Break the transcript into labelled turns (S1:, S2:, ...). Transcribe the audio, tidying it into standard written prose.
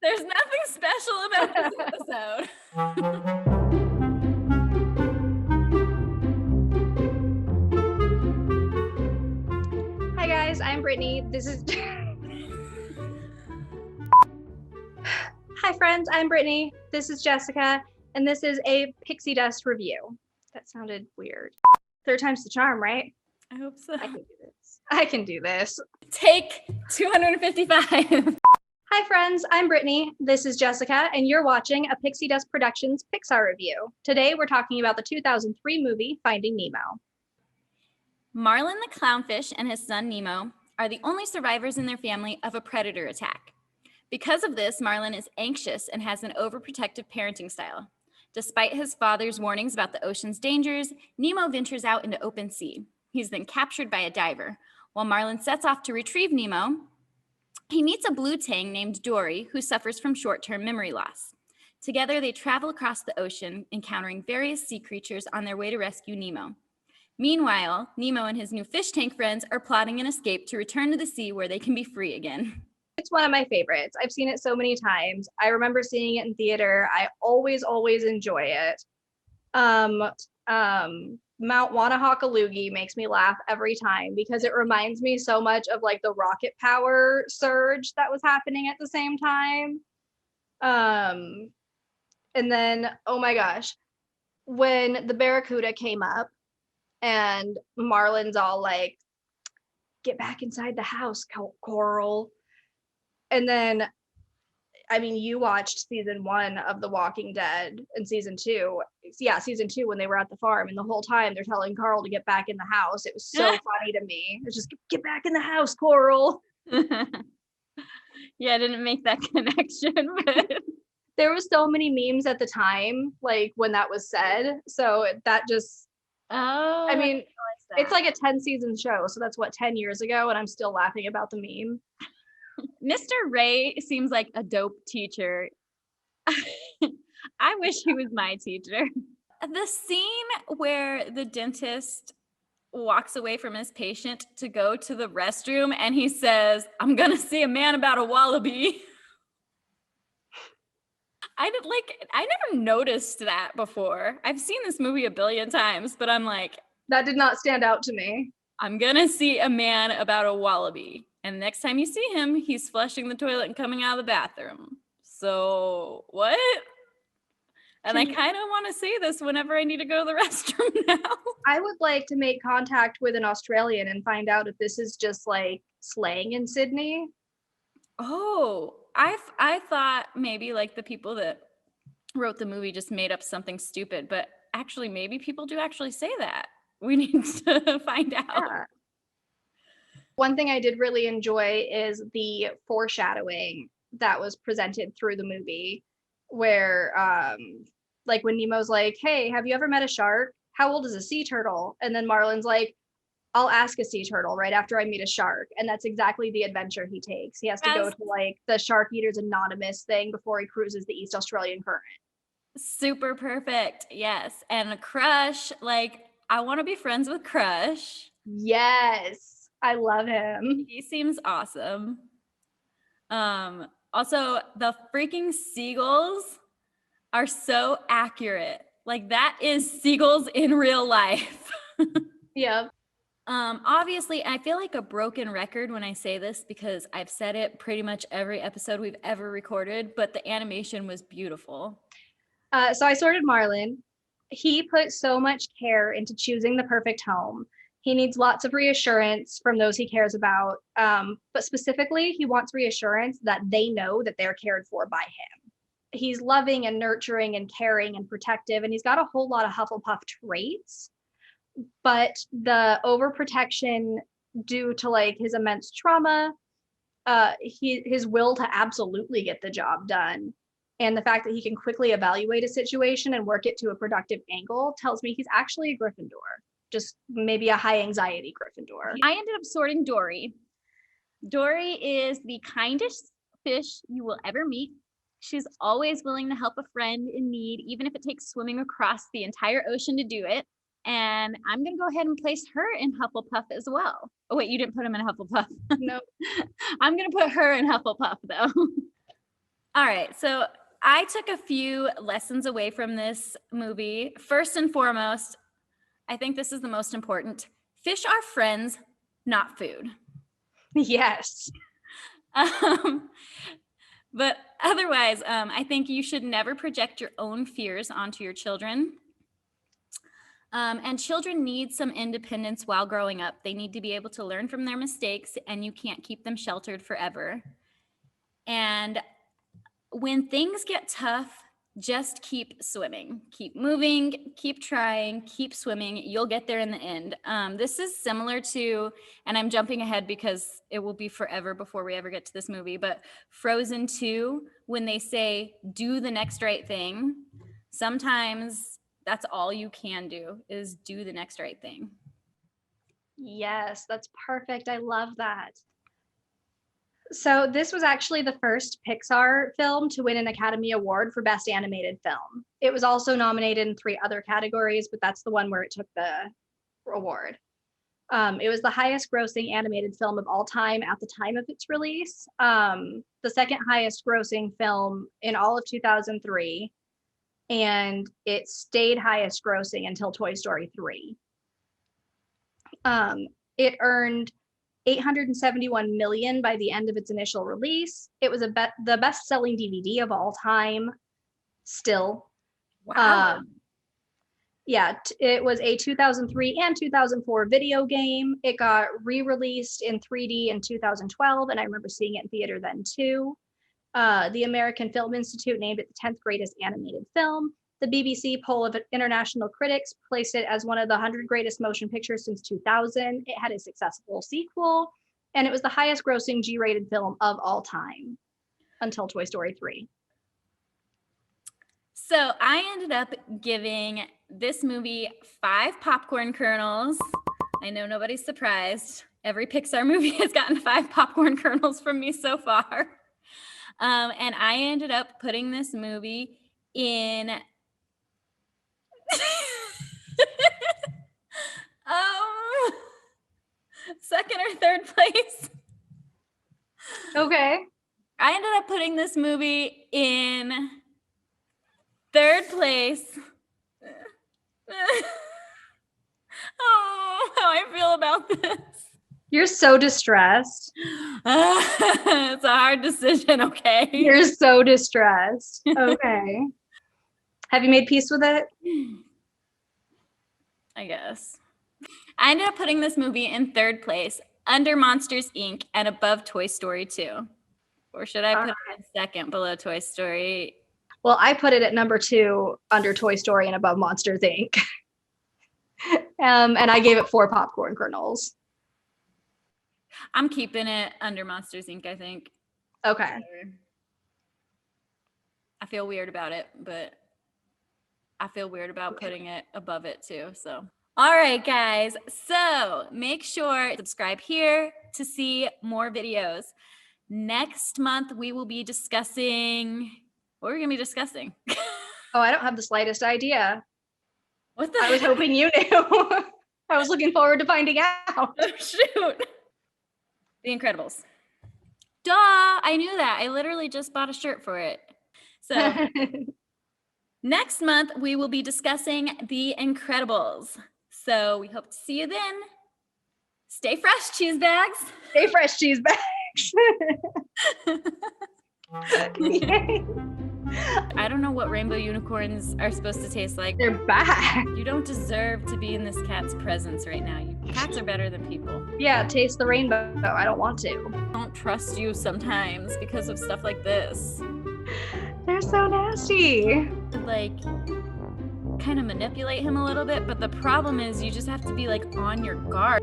S1: There's nothing special about this episode.
S2: Hi guys, I'm Brittany. Hi friends, I'm Brittany. This is Jessica, and this is a pixie dust review. That sounded weird. Third time's the charm, right?
S1: I hope so.
S2: I can do this.
S1: Take 255.
S2: Hi friends, I'm Brittany. This is Jessica, and you're watching a Pixie Dust Productions Pixar review. Today we're talking about the 2003 movie Finding Nemo.
S1: Marlin the clownfish and his son Nemo are the only survivors in their family of a predator attack. Because of this, Marlin is anxious and has an overprotective parenting style. Despite his father's warnings about the ocean's dangers, Nemo ventures out into open sea. He's then captured by a diver. While Marlin sets off to retrieve Nemo, he meets a blue tang named Dory who suffers from short-term memory loss. Together, they travel across the ocean, encountering various sea creatures on their way to rescue Nemo. Meanwhile, Nemo and his new fish tank friends are plotting an escape to return to the sea where they can be free again.
S2: It's one of my favorites. I've seen it so many times. I remember seeing it in theater. I always enjoy it. Mount Wanahockaloogie makes me laugh every time because it reminds me so much of like the rocket power surge that was happening at the same time. And then, oh my gosh, when the Barracuda came up and Marlin's all like, get back inside the house, Coral. And then, I mean, you watched season 1 of The Walking Dead and season 2. Yeah, season 2 when they were at the farm, and the whole time they're telling Carl to get back in the house. It was so funny to me. It's just get back in the house, Coral.
S1: Yeah, I didn't make that connection, but
S2: there was so many memes at the time, like when that was said. So that just, I mean, it's like a 10-season show, so that's what, 10 years ago, and I'm still laughing about the meme.
S1: Mr. Ray seems like a dope teacher. I wish he was my teacher. The scene where the dentist walks away from his patient to go to the restroom and he says, "I'm gonna see a man about a wallaby." I never noticed that before. I've seen this movie a billion times, but I'm like,
S2: that did not stand out to me.
S1: I'm gonna see a man about a wallaby. And next time you see him, he's flushing the toilet and coming out of the bathroom. So what? And I kind of want to say this whenever I need to go to the restroom now.
S2: I would like to make contact with an Australian and find out if this is just like slang in Sydney.
S1: Oh, I thought maybe like the people that wrote the movie just made up something stupid, but actually maybe people do actually say that. We need to find out.
S2: Yeah. One thing I did really enjoy is the foreshadowing that was presented through the movie where like when Nemo's like, hey, have you ever met a shark? How old is a sea turtle? And then Marlin's like, I'll ask a sea turtle right after I meet a shark. And that's exactly the adventure he takes. He has to go to like the Shark Eaters Anonymous thing before he cruises the East Australian Current.
S1: Super perfect. Yes. And a Crush, like I want to be friends with Crush.
S2: Yes. I love him.
S1: He seems awesome. Also, the freaking seagulls are so accurate. Like that is seagulls in real life.
S2: Yeah.
S1: Obviously, I feel like a broken record when I say this because I've said it pretty much every episode we've ever recorded, but the animation was beautiful.
S2: So I sorted Marlin. He put so much care into choosing the perfect home. He needs lots of reassurance from those he cares about. But specifically, he wants reassurance that they know that they're cared for by him. He's loving and nurturing and caring and protective, and he's got a whole lot of Hufflepuff traits. But the overprotection due to like his immense trauma, his will to absolutely get the job done, and the fact that he can quickly evaluate a situation and work it to a productive angle tells me he's actually a Gryffindor. Just maybe a high anxiety Gryffindor.
S1: I ended up sorting Dory. Dory is the kindest fish you will ever meet. She's always willing to help a friend in need, even if it takes swimming across the entire ocean to do it. And I'm going to go ahead and place her in Hufflepuff as well. Oh, wait, you didn't put him in Hufflepuff.
S2: No.
S1: I'm going to put her in Hufflepuff, though. All right, so I took a few lessons away from this movie. First and foremost, I think this is the most important. Fish are friends, not food.
S2: Yes.
S1: But otherwise, I think you should never project your own fears onto your children. And children need some independence while growing up. They need to be able to learn from their mistakes, and you can't keep them sheltered forever. And when things get tough, just keep swimming, keep moving, keep trying, keep swimming. You'll get there in the end. This is similar to, and I'm jumping ahead because it will be forever before we ever get to this movie, but Frozen 2, when they say, do the next right thing, sometimes that's all you can do is do the next right thing.
S2: Yes, that's perfect. I love that. So this was actually the first Pixar film to win an Academy Award for Best Animated Film. It was also nominated in 3 other categories, but that's the one where it took the award. It was the highest grossing animated film of all time at the time of its release. The second highest grossing film in all of 2003. And it stayed highest grossing until Toy Story 3. It earned $871 million by the end of its initial release. It was the best-selling DVD of all time, still.
S1: Wow.
S2: It was a 2003 and 2004 video game. It got re-released in 3D in 2012, and I remember seeing it in theater then too. The American Film Institute named it the 10th greatest animated film. The BBC poll of international critics placed it as one of the 100 greatest motion pictures since 2000. It had a successful sequel, and it was the highest grossing G-rated film of all time until Toy Story 3.
S1: So I ended up giving this movie 5 popcorn kernels. I know nobody's surprised. Every Pixar movie has gotten 5 popcorn kernels from me so far. And I ended up putting this movie in second or third place.
S2: Okay.
S1: I ended up putting this movie in third place. Oh, how I feel about this.
S2: You're so distressed.
S1: It's a hard decision, okay?
S2: You're so distressed. Okay. Have you made peace with it?
S1: I guess. I ended up putting this movie in third place, under Monsters, Inc., and above Toy Story 2. Or should I put it in second, below Toy Story?
S2: Well, I put it at number 2, under Toy Story and above Monsters, Inc. And I gave it 4 popcorn kernels.
S1: I'm keeping it under Monsters, Inc., I think.
S2: Okay.
S1: I feel weird about it, but I feel weird about putting it above it too, so. All right, guys. So make sure to subscribe here to see more videos. Next month, we will be discussing, what are we going to be discussing?
S2: Oh, I don't have the slightest idea.
S1: What the
S2: I was hoping you knew. I was looking forward to finding out.
S1: Oh, shoot. The Incredibles. Duh, I knew that. I literally just bought a shirt for it. So next month, we will be discussing The Incredibles. So we hope to see you then. Stay fresh, cheese bags.
S2: Stay fresh, cheese bags. Yay.
S1: I don't know what rainbow unicorns are supposed to taste like.
S2: They're back.
S1: You don't deserve to be in this cat's presence right now. Cats are better than people.
S2: Yeah, taste the rainbow. I don't want to.
S1: I don't trust you sometimes because of stuff like this.
S2: They're so nasty.
S1: Like, kind of manipulate him a little bit, but the problem is you just have to be like on your guard.